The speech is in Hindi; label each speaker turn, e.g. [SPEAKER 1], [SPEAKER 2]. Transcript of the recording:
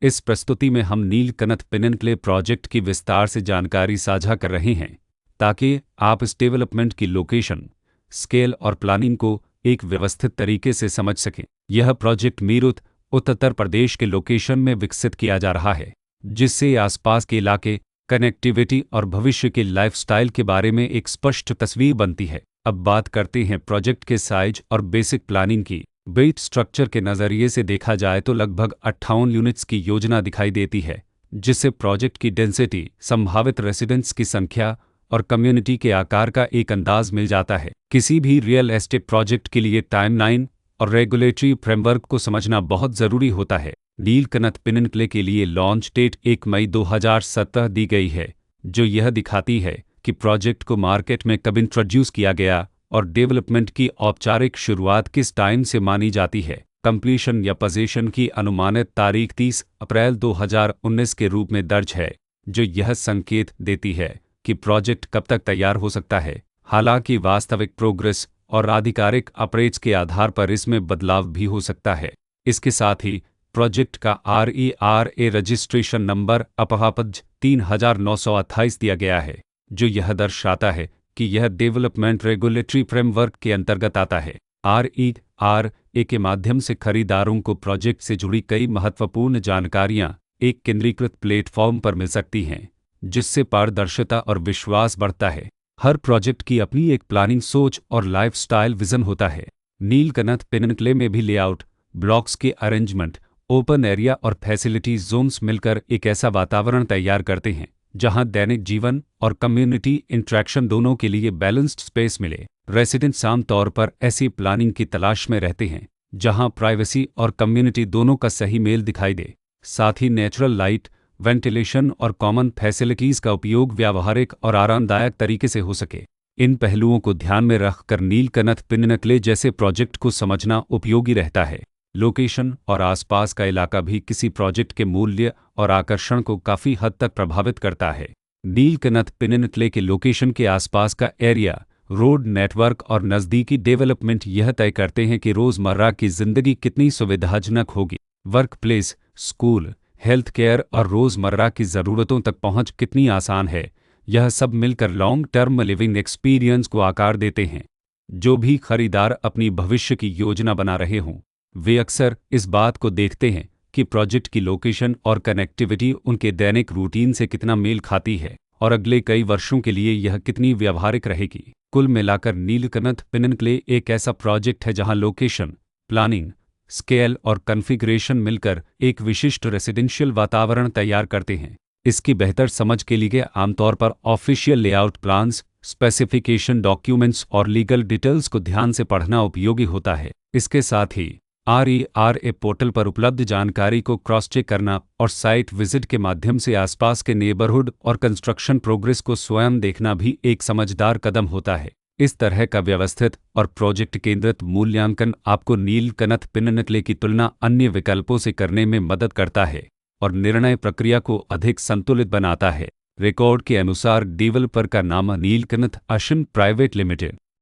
[SPEAKER 1] इस प्रस्तुति में हम नीलकंठ पिनिनकले प्रोजेक्ट की विस्तार से जानकारी साझा कर रहे हैं ताकि आप इस डेवलपमेंट की लोकेशन, स्केल और प्लानिंग को एक व्यवस्थित तरीके से समझ सकें। यह प्रोजेक्ट मीरठ, उत्तर प्रदेश के लोकेशन में विकसित किया जा रहा है, जिससे आसपास के इलाके, कनेक्टिविटी और भविष्य के लाइफस्टाइल के बारे में एक स्पष्ट तस्वीर बनती है। अब बात करते हैं प्रोजेक्ट के साइज और बेसिक प्लानिंग की। बेट स्ट्रक्चर के नज़रिए से देखा जाए तो लगभग 58 यूनिट्स की योजना दिखाई देती है, जिससे प्रोजेक्ट की डेंसिटी, संभावित रेसिडेंट्स की संख्या और कम्युनिटी के आकार का एक अंदाज मिल जाता है। किसी भी रियल एस्टेट प्रोजेक्ट के लिए टाइमलाइन और रेगुलेटरी फ्रेमवर्क को समझना बहुत ज़रूरी होता है। नीलकंठ पिनिनकले के लिए लॉन्च डेट 1 मई 2017 दी गई है, जो यह दिखाती है कि प्रोजेक्ट को मार्केट में कब इंट्रोड्यूस किया गया और डेवलपमेंट की औपचारिक शुरुआत किस टाइम से मानी जाती है। कंप्लीशन या पोजीशन की अनुमानित तारीख 30 अप्रैल 2019 के रूप में दर्ज है, जो यह संकेत देती है कि प्रोजेक्ट कब तक तैयार हो सकता है। हालांकि वास्तविक प्रोग्रेस और आधिकारिक अपडेट्स के आधार पर इसमें बदलाव भी हो सकता है। इसके साथ ही प्रोजेक्ट का RERA रजिस्ट्रेशन नंबर अपहापज 3928 दिया गया है, जो यह दर्शाता है कि यह डेवलपमेंट रेगुलेटरी फ्रेमवर्क के अंतर्गत आता है। RERA के माध्यम से खरीदारों को प्रोजेक्ट से जुड़ी कई महत्वपूर्ण जानकारियां एक केंद्रीकृत प्लेटफॉर्म पर मिल सकती हैं, जिससे पारदर्शिता और विश्वास बढ़ता है। हर प्रोजेक्ट की अपनी एक प्लानिंग सोच और लाइफस्टाइल विजन होता है। नीलकंठ पिनिनकले में भी लेआउट, ब्लॉक्स के अरेंजमेंट, ओपन एरिया और फैसिलिटी जोन्स मिलकर एक ऐसा वातावरण तैयार करते हैं जहां दैनिक जीवन और कम्युनिटी इंटरेक्शन दोनों के लिए बैलेंस्ड स्पेस मिले। रेसिडेंट्स आमतौर पर ऐसी प्लानिंग की तलाश में रहते हैं जहां प्राइवेसी और कम्युनिटी दोनों का सही मेल दिखाई दे। साथ ही नेचुरल लाइट, वेंटिलेशन और कॉमन फैसिलिटीज़ का उपयोग व्यावहारिक और आरामदायक तरीके से हो सके। इन पहलुओं को ध्यान में रखकर नीलकंठ पिनिनकले जैसे प्रोजेक्ट को समझना उपयोगी रहता है। लोकेशन और आसपास का इलाका भी किसी प्रोजेक्ट के मूल्य और आकर्षण को काफ़ी हद तक प्रभावित करता है। नीलकंठ पिनिनकले के लोकेशन के आसपास का एरिया, रोड नेटवर्क और नज़दीकी डेवलपमेंट यह तय करते हैं कि रोज़मर्रा की ज़िंदगी कितनी सुविधाजनक होगी। Work place, school, health care और रोज़मर्रा की ज़रूरतों तक पहुंच कितनी आसान है, यह सब मिलकर लॉन्ग टर्म लिविंग एक्सपीरियंस को आकार देते हैं। जो भी खरीदार अपनी भविष्य की योजना बना रहे हों, वे अक्सर इस बात को देखते हैं कि प्रोजेक्ट की लोकेशन और कनेक्टिविटी उनके दैनिक रूटीन से कितना मेल खाती है और अगले कई वर्षों के लिए यह कितनी व्यावहारिक रहेगी। कुल मिलाकर नीलकंठ पिनिनकले एक ऐसा प्रोजेक्ट है जहां लोकेशन, प्लानिंग, स्केल और कॉन्फ़िगरेशन मिलकर एक विशिष्ट रेसिडेंशियल वातावरण तैयार करते हैं। इसकी बेहतर समझ के लिए आमतौर पर official layout plans, specification documents और लीगल डिटेल्स को ध्यान से पढ़ना उपयोगी होता है। इसके साथ ही RERA पोर्टल पर उपलब्ध जानकारी को क्रॉस चेक करना और साइट विजिट के माध्यम से आसपास के नेबरहुड और कंस्ट्रक्शन प्रोग्रेस को स्वयं देखना भी एक समझदार कदम होता है। इस तरह का व्यवस्थित और प्रोजेक्ट केंद्रित मूल्यांकन आपको नीलकंठ पिनिनकले की तुलना अन्य विकल्पों से करने में मदद करता है और निर्णय प्रक्रिया को अधिक संतुलित बनाता है। रिकॉर्ड के अनुसार डेवलपर का नाम नीलकंठ अश्विन प्राइवेट लिमिटेड